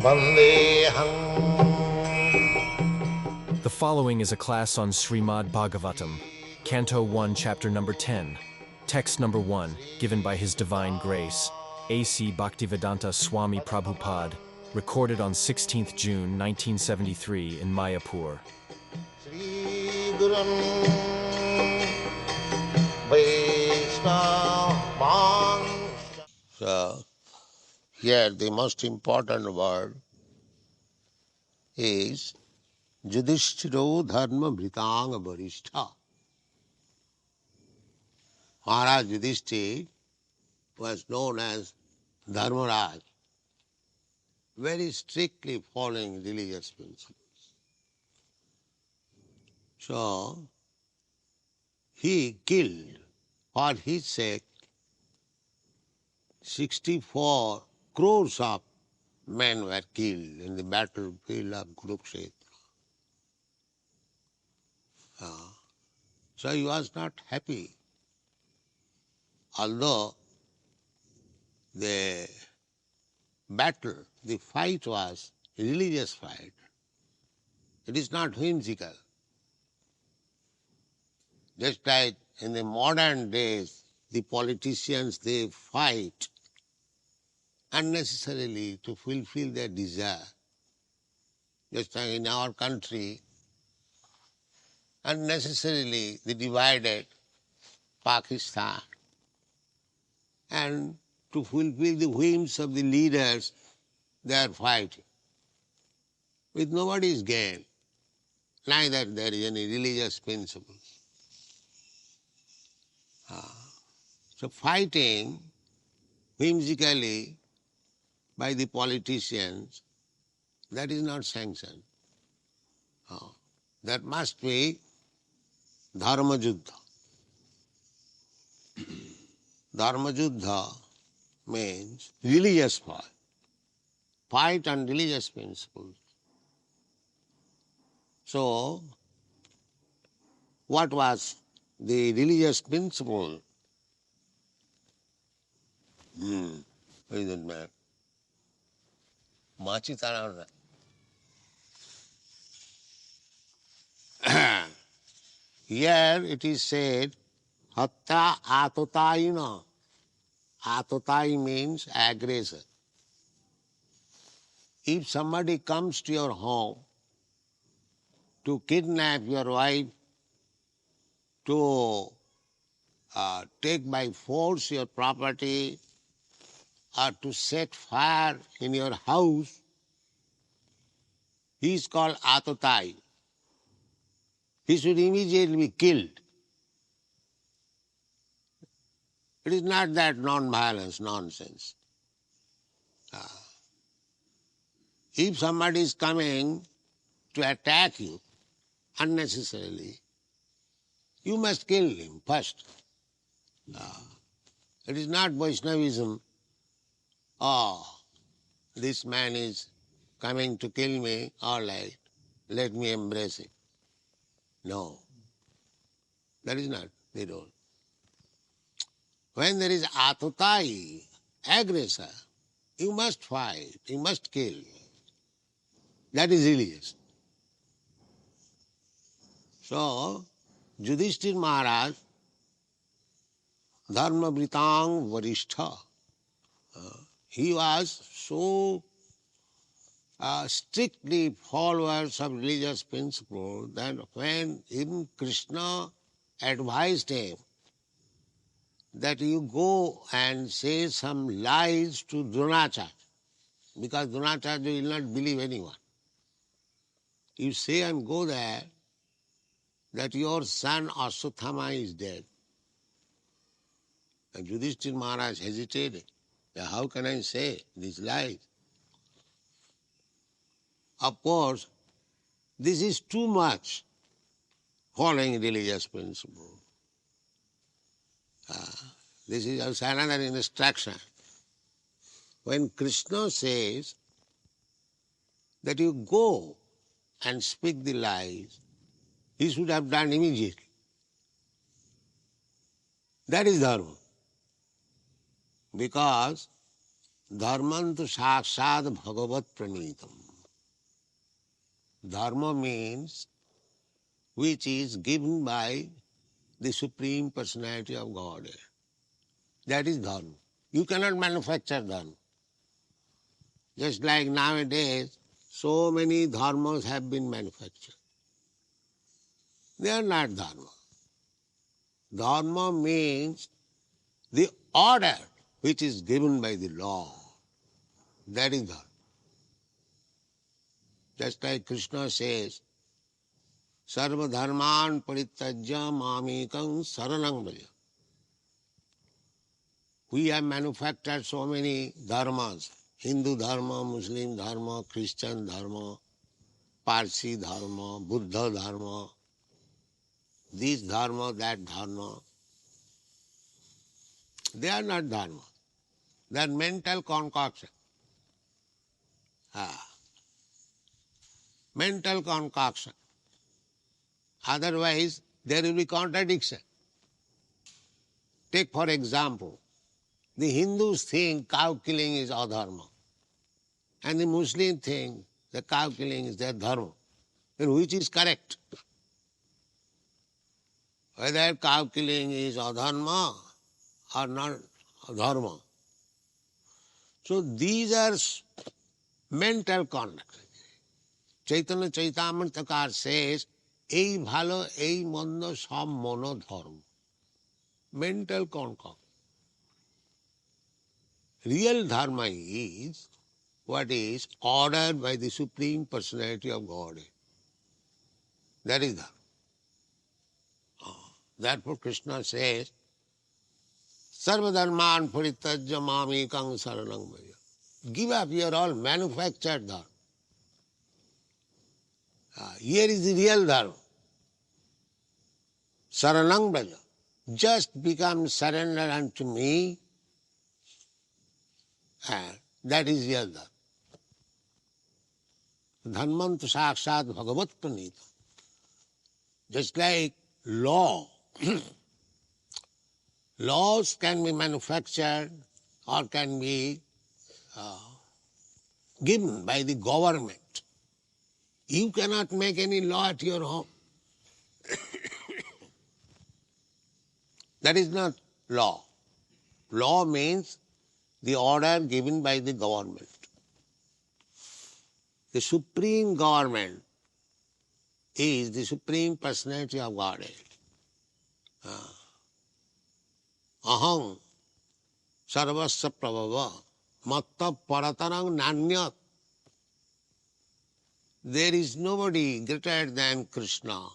The following is a class on Srimad Bhagavatam, Canto 1, Chapter number 10, Text number 1, given by His Divine Grace, A.C. Bhaktivedanta Swami Prabhupada, recorded on 16th June 1973 in Mayapur. So, here the most important word is Yudhishthiro Dharma Bhritang Varishtha. Maharaja Yudhishthira was known as Dharmaraj, very strictly following religious principles. So, he killed, for his sake, 64 crores of men were killed in the battlefield of Kurukshetra. So he was not happy. Although the battle, the fight was a religious fight, it is not whimsical. Just like in the modern days, the politicians, they fight unnecessarily to fulfill their desire. Just like in our country, unnecessarily they divided Pakistan, and to fulfill the whims of the leaders, they are fighting. With nobody's gain, neither there is any religious principle. So fighting whimsically by the politicians, that is not sanctioned. That must be Dharma Juddha. Dharma Juddha means religious fight. Fight on religious principles. So, what was the religious principle? What is that man? Machitana. Here it is said, Hatta atotayina. Atotai means aggressor. If somebody comes to your home to kidnap your wife, to take by force your property, or to set fire in your house, he is called atotai. He should immediately be killed. It is not that non-violence nonsense. If somebody is coming to attack you unnecessarily, you must kill him first. It is not Vaishnavism. Oh, this man is coming to kill me, all right, let me embrace him. No, that is not the rule. When there is atotai, aggressor, you must fight, you must kill. That is religious. So, Yudhishthira Maharaj, Dharma Bhritang Varishtha, he was so strictly followers of religious principle that when even Krishna advised him that you go and say some lies to Dronacharya, because Dronacharya will not believe anyone. You say and go there that your son Ashwatthama is dead. And Yudhishthira Maharaj hesitated. How can I say these lies? Of course, this is too much following religious principle. This is also another instruction. When Krishna says that you go and speak the lies, he should have done immediately. That is Dharma. Because Dharmantu saksad bhagavat pranitam. Dharma means which is given by the Supreme Personality of Godhead. That is Dharma. You cannot manufacture Dharma. Just like nowadays, so many dharmas have been manufactured. They are not Dharma. Dharma means the order which is given by the law. That is Dharma. Just like Krishna says, Sarva dharman parityajya mamekam saranam braja. We have manufactured so many dharmas, Hindu dharma, Muslim dharma, Christian dharma, Parsi dharma, Buddha dharma, this dharma, that dharma. They are not dharma. They are mental concoction. Mental concoction. Otherwise, there will be contradiction. Take for example, the Hindus think cow killing is adharma, and the Muslims think that cow killing is their dharma. Then which is correct? Whether cow killing is adharma or not dharma. So these are mental conduct. Chaitanya Charitamrita says, ei bhalo, ei mondo, sab mono dharma. Mental concoct. Real dharma is what is ordered by the Supreme Personality of Godhead. That is dharma. Therefore Krishna says, Sarva dharman parityajya mamekam saranam braja. Give up your all manufactured dharma. Here is the real dharma. Saranam braja. Just become surrender unto me. That is real dharma. Dharmantu sakshat bhagavat pranita. Just like law. Laws can be manufactured or can be given by the government. You cannot make any law at your home. That is not law. Law means the order given by the government. The supreme government is the Supreme Personality of Godhead. Aham sarvasya prabhava matta paratarang nanyat. There is nobody greater than Krishna.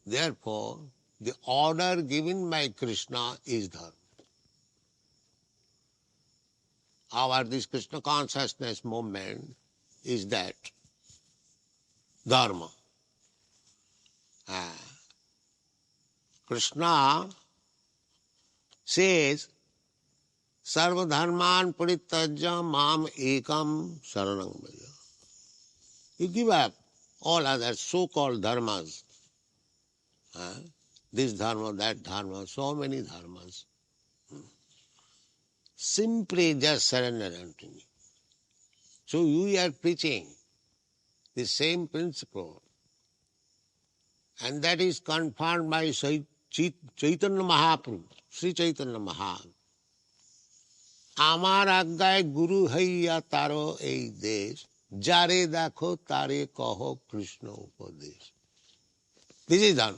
Therefore, the order given by Krishna is Dharma. This Krishna consciousness movement is that Dharma. Krishna says, Sarva dharman parityajya mam ekam saranam braja. You give up all other so-called dharmas. This dharma, that dharma, so many dharmas. Simply just surrender unto me. So you are preaching the same principle. And that is confirmed by Chaitanya Mahaprabhu, Sri Chaitanya Mahaprabhu. Amar agyay guru haiya taro ei desh, jare dakho tare kaho Krishna upadesh. This is done.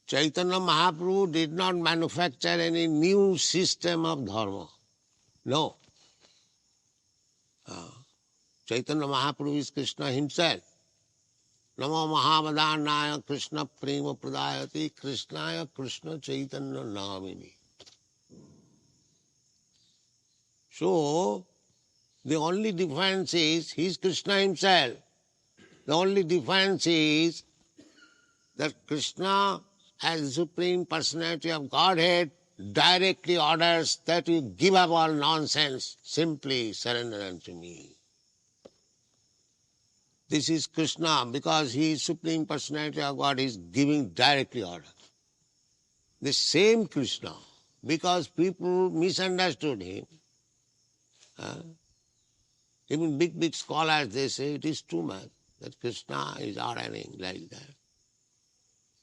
Chaitanya Mahaprabhu did not manufacture any new system of dharma. No. Chaitanya Mahaprabhu is Krishna himself. Namo Mahavadhanaya Krishna Prema Pradayati Krishnaya Krishna Chaitanya Namini. So, the only difference is, he is Krishna himself. The only difference is that Krishna, as the Supreme Personality of Godhead, directly orders that you give up all nonsense, simply surrender unto me. This is Krishna, because he is Supreme Personality of God, is giving directly order. The same Krishna, because people misunderstood him. Even big scholars, they say it is too much, that Krishna is ordering like that.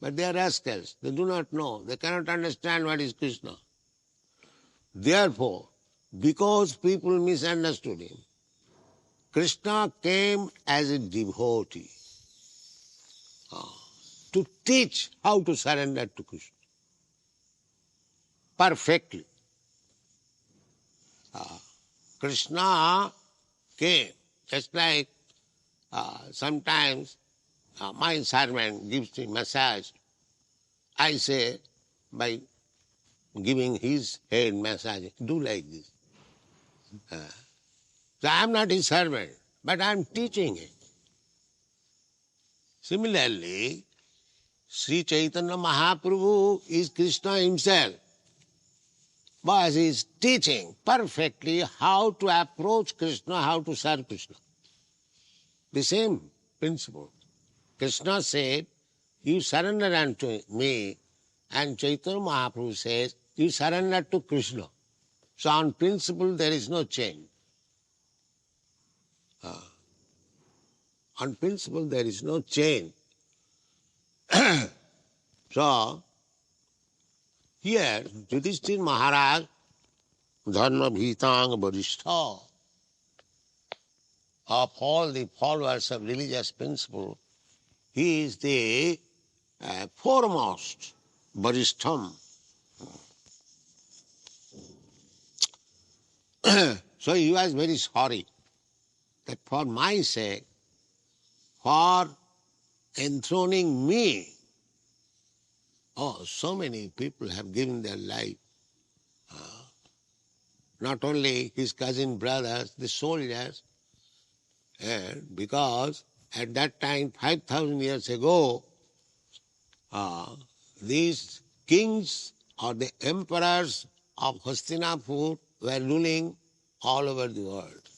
But they are rascals. They do not know. They cannot understand what is Krishna. Therefore, because people misunderstood him, Krishna came as a devotee to teach how to surrender to Krishna perfectly. Krishna came, just like sometimes my servant gives me massage. I say, by giving his head massage, do like this. So I am not his servant, but I am teaching him. Similarly, Sri Chaitanya Mahaprabhu is Krishna himself, but he is teaching perfectly how to approach Krishna, how to serve Krishna. The same principle. Krishna said, you surrender unto me, and Chaitanya Mahaprabhu says, you surrender to Krishna. So on principle there is no change. On principle there is no change. So, here, Yudhishthira Maharaj, Dharma Bhitang Varishtha, of all the followers of religious principle, he is the foremost Varishtham. So he was very sorry that for my sake, for enthroning me, so many people have given their life. Not only his cousin brothers, the soldiers, and because at that time, 5,000 years ago, these kings or the emperors of Hastinapur were ruling all over the world.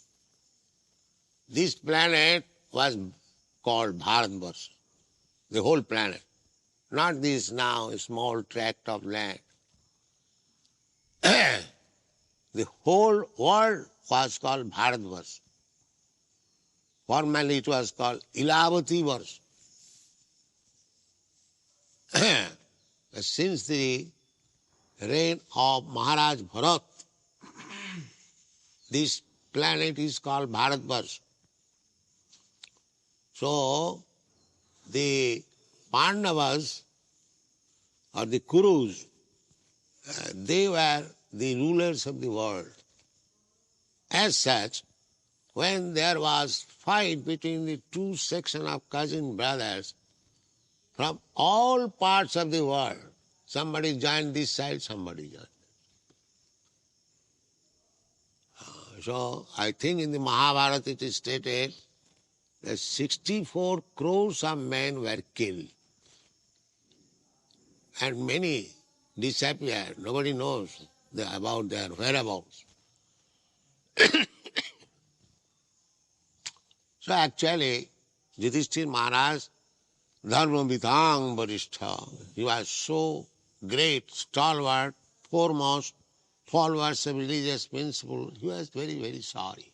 This planet was called Bharatvarsha, the whole planet. Not this now small tract of land. The whole world was called Bharatvarsha. Formerly it was called Ilavati Varsha. Since the reign of Maharaja Bharat, this planet is called Bharatvarsha. So, the Pandavas or the Kurus, they were the rulers of the world. As such, when there was fight between the two sections of cousin brothers, from all parts of the world, somebody joined this side, somebody joined. So, I think in the Mahabharata it is stated that 64 crores of men were killed. And many disappeared. Nobody knows about their whereabouts. So actually, Yudhishthira Maharaj, Dharma Vidang Varishtha, he was so great, stalwart, foremost, followers of religious principle, he was very, very sorry.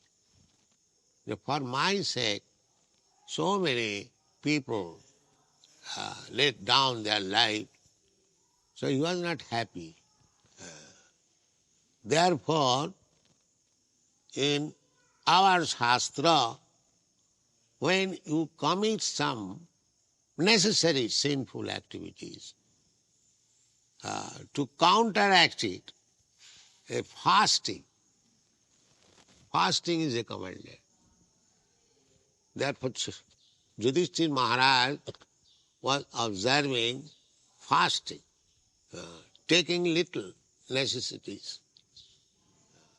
For my sake, so many people laid down their life, so he was not happy. Therefore, in our Shastra, when you commit some necessary sinful activities, to counteract it, a fasting is recommended. Therefore, Yudhishthira Maharaj was observing fasting, taking little necessities.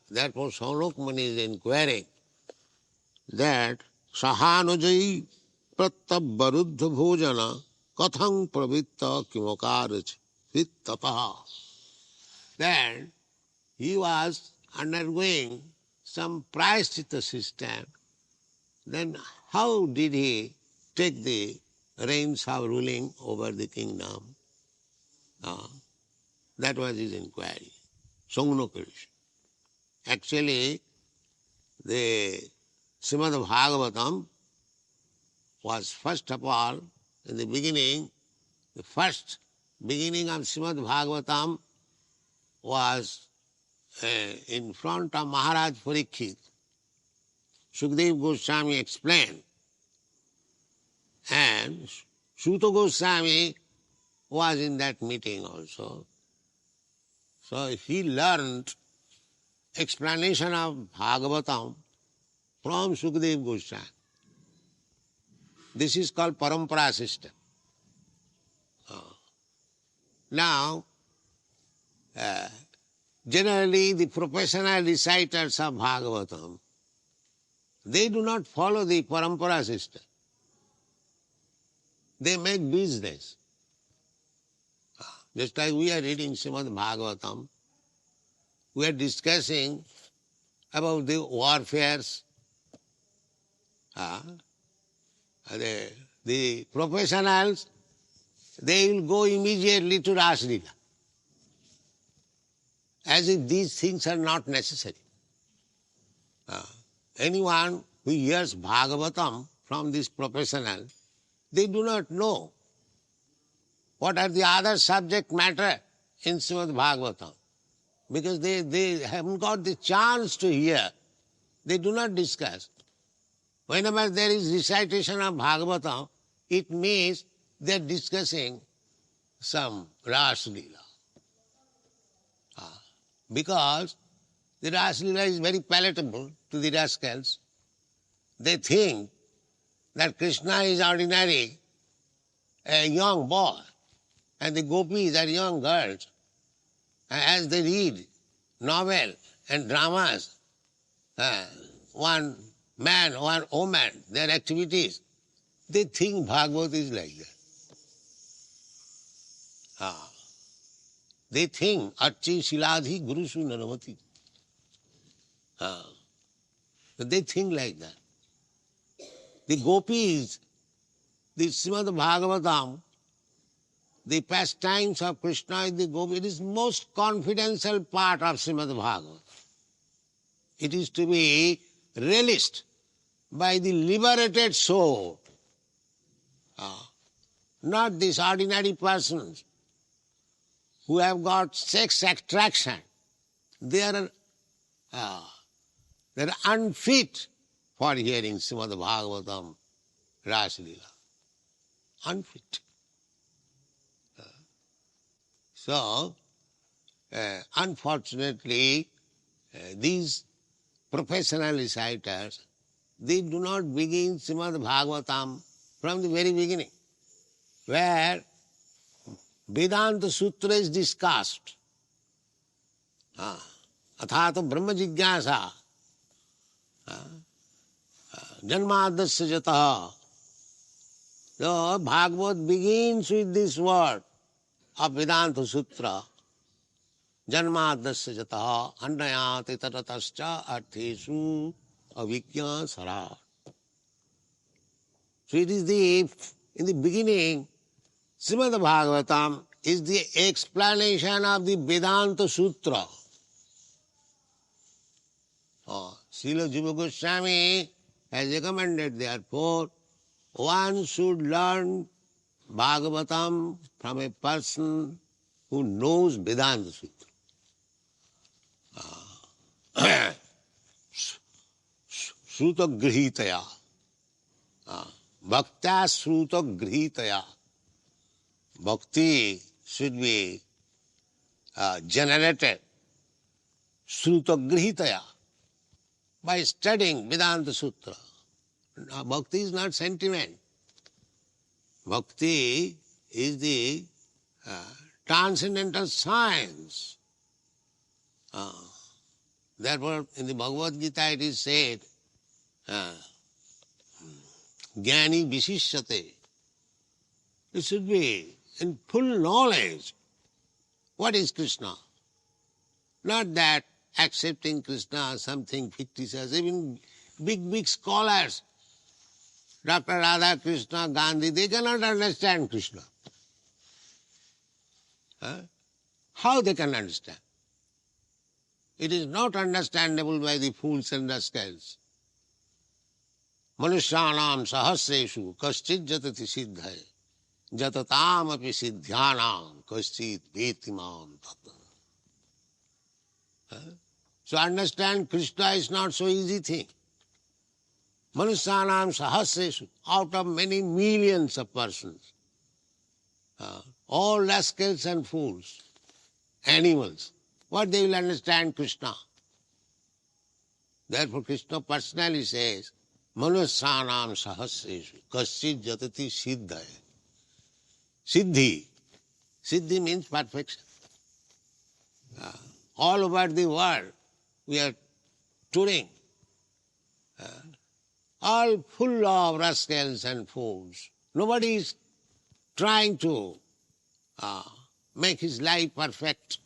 Therefore, Saulok Muni is inquiring that Sahanujayi Prattab Baruddha Bhojana Kathang Pravitta Kimokarach Vittataha. Then he was undergoing some prayaschitta system. Then how did he take the reins of ruling over the kingdom? That was his inquiry. Sangno Krishna. Actually, the Srimad Bhagavatam was first of all, in the beginning, the first beginning of Srimad Bhagavatam was in front of Maharaj Parikshit. Sukadeva Goswami explained, and Suta Goswami was in that meeting also. So he learned explanation of Bhagavatam from Sukadeva Goswami. This is called parampara system. Now, generally the professional reciters of Bhagavatam, they do not follow the parampara system. They make business. Just like we are reading Srimad Bhagavatam, we are discussing about the warfares. The professionals, they will go immediately to Raslila, as if these things are not necessary. Anyone who hears Bhagavatam from this professional, they do not know what are the other subject matter in Srimad Bhagavatam, because they haven't got the chance to hear. They do not discuss. Whenever there is recitation of Bhagavatam, it means they are discussing some Raslila. Because the Raslila is very palatable to the rascals. They think that Krishna is ordinary, a young boy, and the gopis are young girls. And as they read novel and dramas, one man, one woman, their activities, they think Bhagavad is like that. They think Archi Shiladhi Gurusu Naramati. They think like that. The gopis, the Srimad Bhagavatam, the pastimes of Krishna in the gopis, it is most confidential part of Srimad Bhagavatam. It is to be relished by the liberated soul, not these ordinary persons who have got sex attraction. They are unfit for hearing Srimad Bhagavatam, Raslila. Unfit. So, unfortunately, these professional reciters, they do not begin Srimad Bhagavatam from the very beginning, where Vedanta Sutra is discussed. Athato Brahma Jigyasa, Janmadasya Jataha. So Bhagavad begins with this word of Vedanta Sutra, Janmadasya Jataha, Annayati Tatatascha Artheshu Avikya Sara. So it is in the beginning, Srimad Bhagavatam is the explanation of the Vedanta Sutra. Srila Jiva Goswami has recommended, therefore, one should learn Bhagavatam from a person who knows Vedanta Sutra. Sruta Grihitaya. Bhaktya Sruta Grihitaya. Bhakti should be generated Sruta Grihitaya by studying Vedanta Sutra. Now, bhakti is not sentiment. Bhakti is the transcendental science. Therefore, in the Bhagavad Gita it is said, Jnani Vishishyate. It should be in full knowledge. What is Krishna? Not that accepting Krishna something fictitious. Even big scholars, Dr. Radha Krishna, Gandhi, they cannot understand Krishna. How they can understand? It is not understandable by the fools and rascals. Manushyanam sahasreshu kaschid jatati siddhaya jatatam api siddhyanam kaschid vetimam tata. So understand Krishna is not so easy thing. Manushyanam sahasreshu, out of many millions of persons, all rascals and fools, animals, what they will understand Krishna? Therefore Krishna personally says, Manushyanam sahasreshu kaschid jatati siddhaya. Siddhi. Siddhi means perfection. All over the world we are touring, all full of rascals and fools. Nobody is trying to make his life perfect.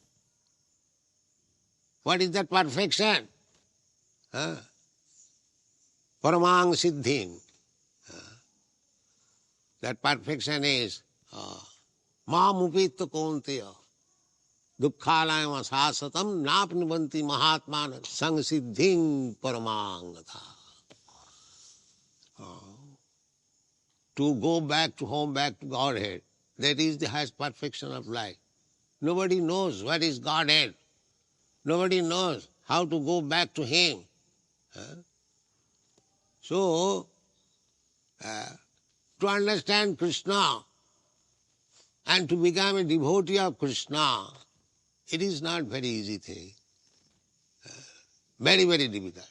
What is that perfection? Paramang siddhim. That perfection is mam upita konteya dukkhalayam asasatam napnivanti mahatmana sang siddhim paramangata. To go back to home, back to Godhead, that is the highest perfection of life. Nobody knows what is Godhead. Nobody knows how to go back to Him. So, to understand Krishna and to become a devotee of Krishna, it is not very easy thing. Very, very difficult.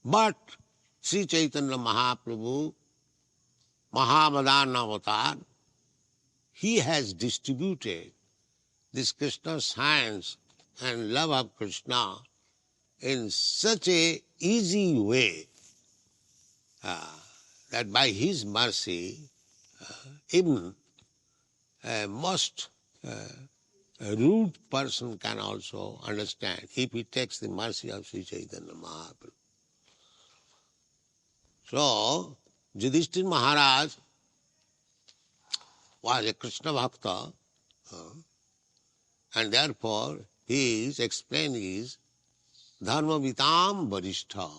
But Sri Chaitanya Mahaprabhu, Mahavadana Avatar, he has distributed this Krishna science and love of Krishna in such a easy way that by his mercy, even a most rude person can also understand if he takes the mercy of Sri Chaitanya Mahaprabhu. So, Yudhishthira Maharaj was a Krishna Bhakta, and therefore he is explaining his Dharma Vitam Varishtha,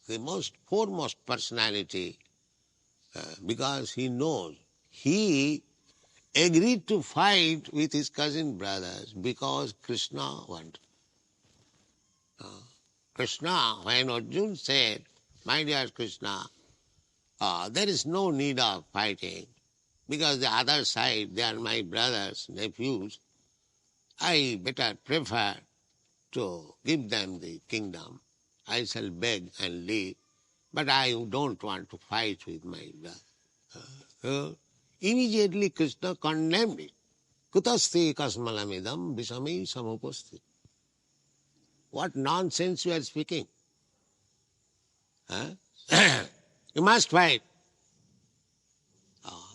the most foremost personality, because he knows he agreed to fight with his cousin brothers because Krishna wanted. Krishna, when Arjuna said, my dear Krishna, there is no need of fighting because the other side, they are my brothers, nephews. I better prefer to give them the kingdom. I shall beg and leave, but I don't want to fight with my brother. Immediately Krishna condemned it. Kutaste kasmalamidam visami samupasti. What nonsense you are speaking. You must fight.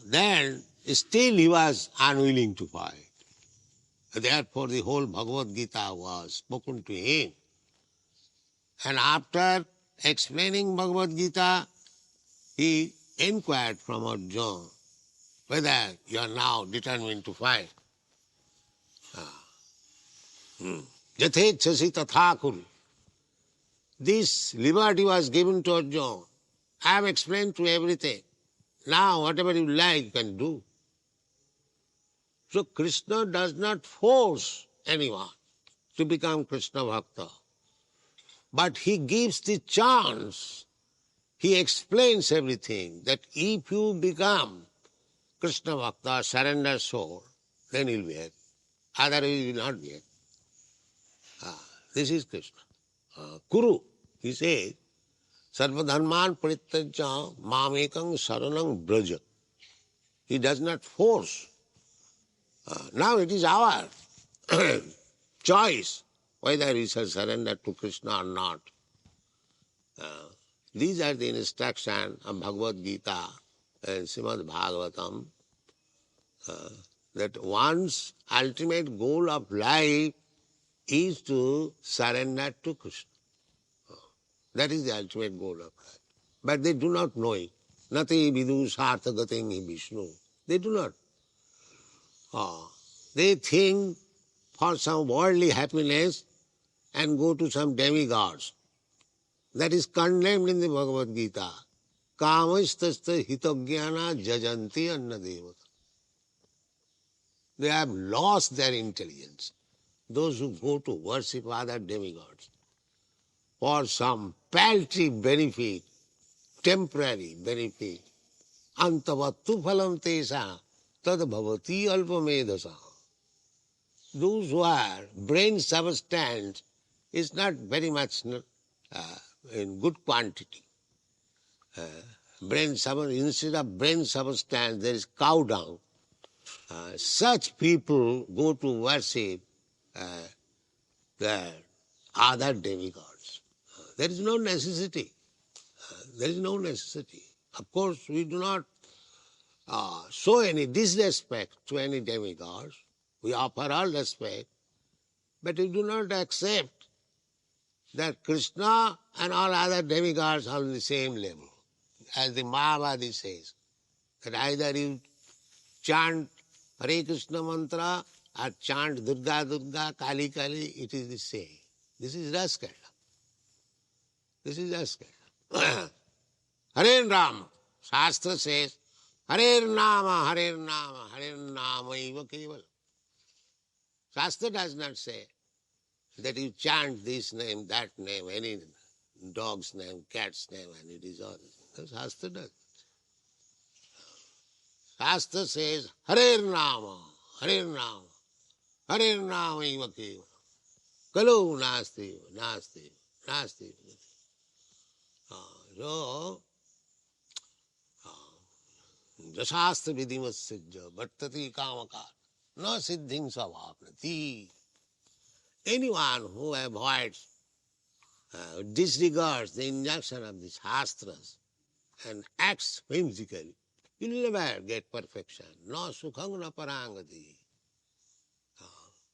Then still he was unwilling to fight. Therefore the whole Bhagavad Gita was spoken to him. And after explaining Bhagavad Gita, he inquired from Arjuna whether you are now determined to fight. Jathechasi tatha kuru. This liberty was given to Arjuna. I have explained to everything. Now whatever you like you can do. So Krishna does not force anyone to become Krishna Bhakta. But he gives the chance. He explains everything, that if you become Krishna Bhakta, surrender soul, then you'll be happy. Otherwise you will not be happy. This is Krishna. Kuru, he says, Sarva dharman parityajya mamekam saranam braja. He does not force. Now it is our choice whether we shall surrender to Krishna or not. These are the instructions of Bhagavad Gita and Srimad Bhagavatam, that one's ultimate goal of life is to surrender to Krishna. That is the ultimate goal of life. But they do not know it. Nati vidu sarthagating Vishnu. They do not. They think for some worldly happiness and go to some demigods. That is condemned in the Bhagavad Gita. Kamastasya hitogyana jajanti annadevata. They have lost their intelligence. Those who go to worship other demigods for some paltry benefit, temporary benefit. Antavattu phalam tesa tad bhavati alpamedasa. Those who are brain substance is not very much in good quantity. Instead of brain substance, there is cow dung. Such people go to worship the other demigods. There is no necessity. There is no necessity. Of course, we do not show any disrespect to any demigods. We offer all respect, but we do not accept that Krishna and all other demigods are on the same level. As the Mahabharata says, that either you chant Hare Krishna mantra or chant Durga Durga, Kali Kali, it is the same. This is Raskala. This is Raskala. Hare Rama. Shastra says, Hare Nama, Hare Nama, Hare Nama eva keval. Shastra does not say that you chant this name, that name, any dog's name, cat's name, and it is all. Shastra does. Shastra says, Hare Nama, Hare Nama, Hare Nama eva keval. Kalu nasti, nasti, nasti. So, Jasastra vidimasajja bhattati kamakar na siddhing savapnati. Anyone who avoids, disregards the injunction of the Shastras and acts whimsically, will never get perfection. No sukhang na parangati.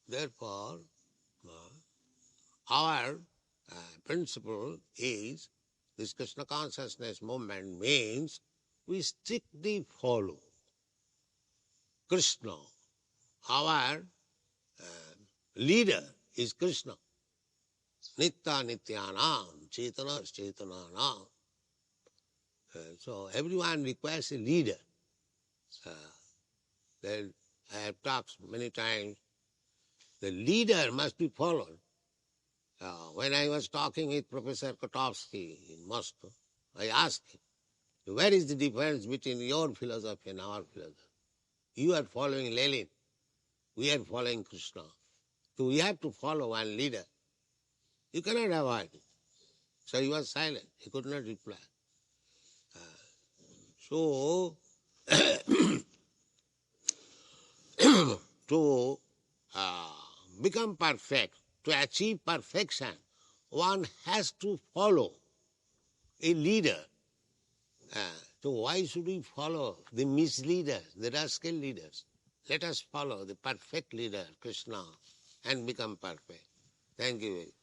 Therefore, our principle is this Krishna consciousness movement means we strictly follow Krishna. Our leader is Krishna. Nitya nityanam, Chaitanya Chaitanyanam. So everyone requires a leader. Then I have talked many times, the leader must be followed. When I was talking with Professor Kotovsky in Moscow, I asked him, where is the difference between your philosophy and our philosophy? You are following Lenin, we are following Krishna. So we have to follow one leader. You cannot avoid it. So he was silent, he could not reply. So, to become perfect, to achieve perfection, one has to follow a leader. So why should we follow the misleaders, the rascal leaders? Let us follow the perfect leader, Krishna, and become perfect. Thank you very much.